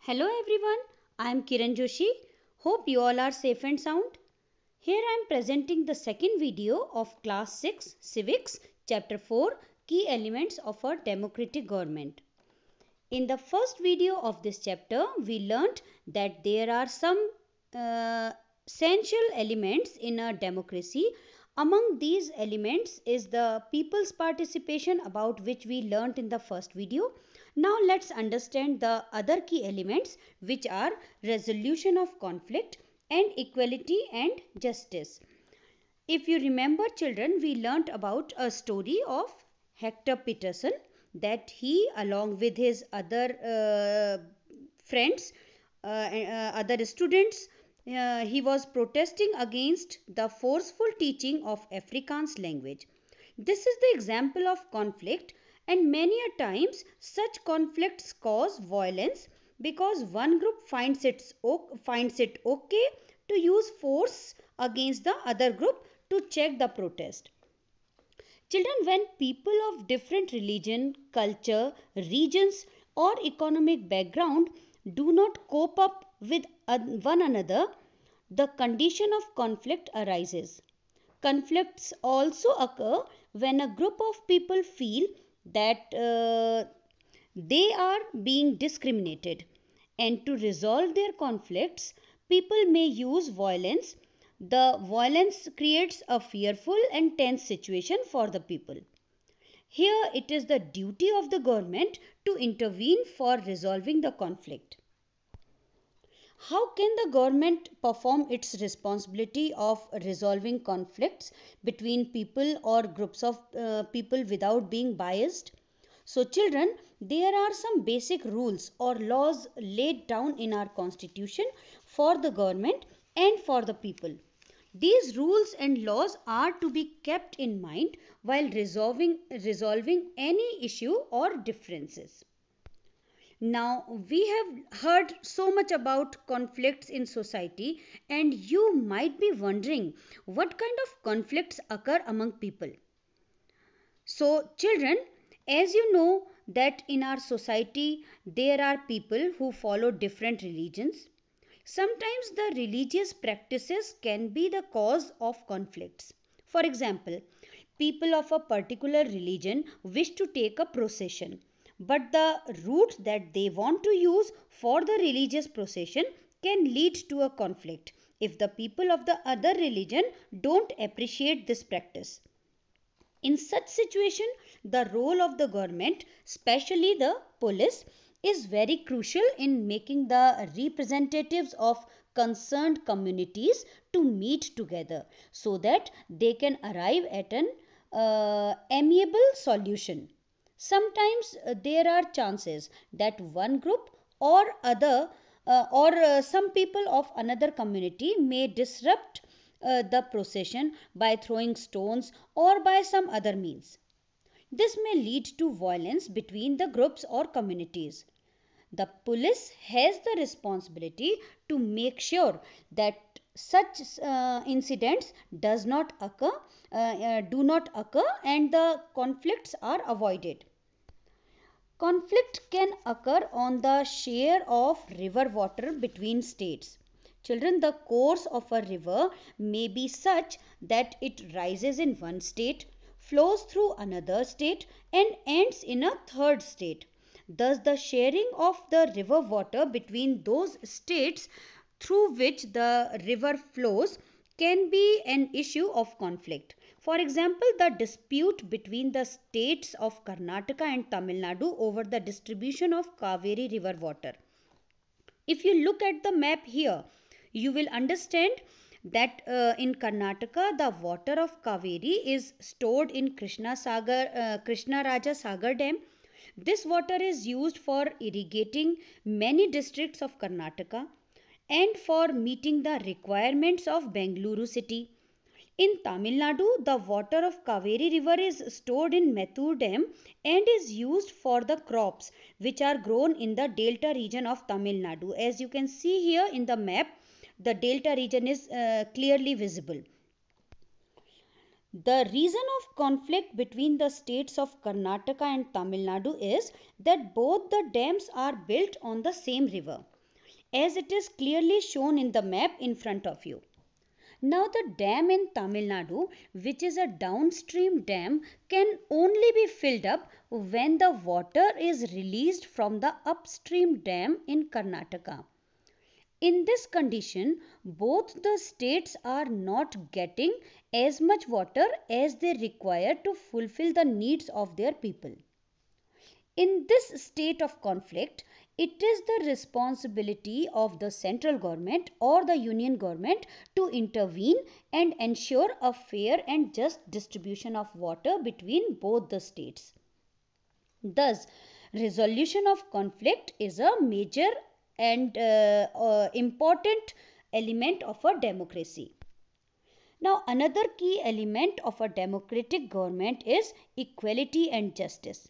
Hello everyone, I am Kiran Joshi. Hope you all are safe and sound. Here I am presenting the second video of Class 6 Civics, Chapter 4 Key Elements of a Democratic Government. In the first video of this chapter, we learnt that there are some essential elements in a democracy. Among these elements is the people's participation, about which we learnt in the first video. Now let's understand the other key elements, which are resolution of conflict and equality and justice. If you remember, children, we learnt about a story of Hector Peterson, that he, along with his other friends, other students, he was protesting against the forceful teaching of Afrikaans language. This is the example of conflict, and many a times such conflicts cause violence because one group finds it okay to use force against the other group to check the protest. Children, when people of different religion, culture, regions or economic background do not cope up with one another, the condition of conflict arises. Conflicts also occur when a group of people feel that they are being discriminated, and to resolve their conflicts, people may use violence. The violence creates a fearful and tense situation for the people. Here it is the duty of the government to intervene for resolving the conflict. How can the government perform its responsibility of resolving conflicts between people or groups of people without being biased? So children, there are some basic rules or laws laid down in our constitution for the government and for the people. These rules and laws are to be kept in mind while resolving any issue or differences. Now, we have heard so much about conflicts in society, and you might be wondering what kind of conflicts occur among people. So, children, as you know that in our society there are people who follow different religions. Sometimes the religious practices can be the cause of conflicts. For example, people of a particular religion wish to take a procession, but the route that they want to use for the religious procession can lead to a conflict if the people of the other religion don't appreciate this practice. In such situation, the role of the government, especially the police, is very crucial in making the representatives of concerned communities to meet together so that they can arrive at an amiable solution. Sometimes there are chances that one group or other or some people of another community may disrupt the procession by throwing stones or by some other means. This may lead to violence between the groups or communities. The police has the responsibility to make sure that such incidents do not occur and the conflicts are avoided. Conflict can occur on the share of river water between states. Children, the course of a river may be such that it rises in one state, flows through another state, and ends in a third state. Thus, the sharing of the river water between those states through which the river flows can be an issue of conflict. For example, the dispute between the states of Karnataka and Tamil Nadu over the distribution of Kaveri river water. If you look at the map here, you will understand that in Karnataka the water of Kaveri is stored in Krishna Raja Sagar Dam. This water is used for irrigating many districts of Karnataka and for meeting the requirements of Bengaluru city. In Tamil Nadu, the water of Kaveri river is stored in Mettur Dam and is used for the crops which are grown in the delta region of Tamil Nadu. As you can see here in the map, the delta region is clearly visible. The reason of conflict between the states of Karnataka and Tamil Nadu is that both the dams are built on the same river. as it is clearly shown in the map in front of you. Now the dam in Tamil Nadu, which is a downstream dam, can only be filled up when the water is released from the upstream dam in Karnataka. In this condition, both the states are not getting as much water as they require to fulfill the needs of their people. In this state of conflict, it is the responsibility of the central government or the union government to intervene and ensure a fair and just distribution of water between both the states. Thus, resolution of conflict is a major and important element of a democracy. Now, another key element of a democratic government is equality and justice.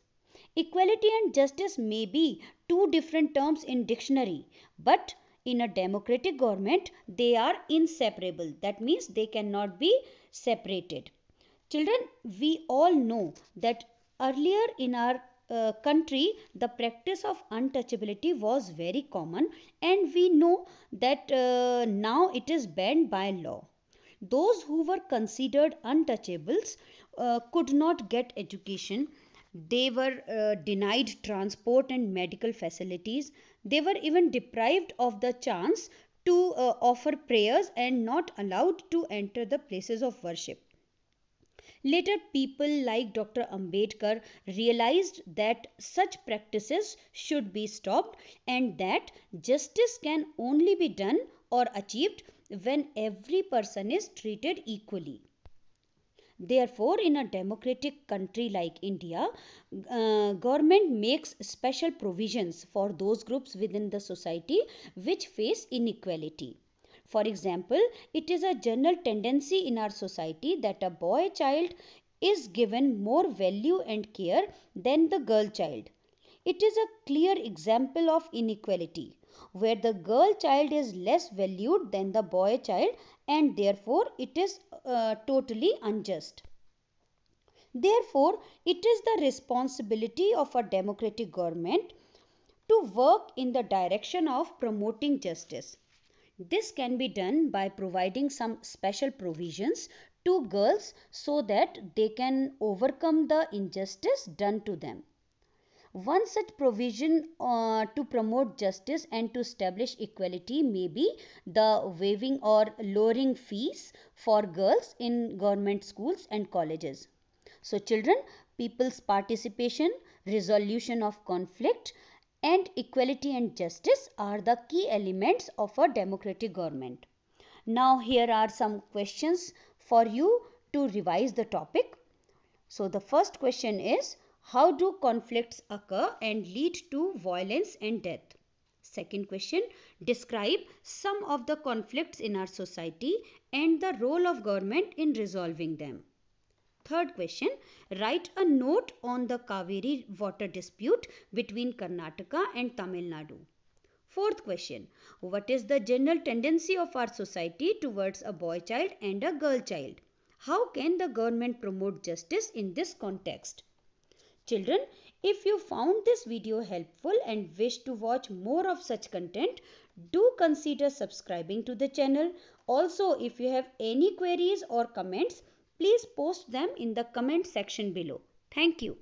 Equality and justice may be two different terms in dictionary, but in a democratic government they are inseparable. That means they cannot be separated. Children, we all know that earlier in our country the practice of untouchability was very common, and we know that now it is banned by law. Those who were considered untouchables could not get education. They were denied transport and medical facilities. They were even deprived of the chance to offer prayers and not allowed to enter the places of worship. Later, people like Dr. Ambedkar realized that such practices should be stopped and that justice can only be done or achieved when every person is treated equally. Therefore, in a democratic country like India, government makes special provisions for those groups within the society which face inequality. For example, it is a general tendency in our society that a boy child is given more value and care than the girl child. It is a clear example of inequality, where the girl child is less valued than the boy child, and therefore it is totally unjust. Therefore, it is the responsibility of a democratic government to work in the direction of promoting justice. This can be done by providing some special provisions to girls so that they can overcome the injustice done to them. One such provision to promote justice and to establish equality may be the waiving or lowering fees for girls in government schools and colleges. So, children, people's participation, resolution of conflict, and equality and justice are the key elements of a democratic government. Now, here are some questions for you to revise the topic. So, the first question is, how do conflicts occur and lead to violence and death? Second question, describe some of the conflicts in our society and the role of government in resolving them. Third question, write a note on the Kaveri water dispute between Karnataka and Tamil Nadu. Fourth question, what is the general tendency of our society towards a boy child and a girl child? How can the government promote justice in this context? Children, if you found this video helpful and wish to watch more of such content, do consider subscribing to the channel. Also, if you have any queries or comments, please post them in the comment section below. Thank you.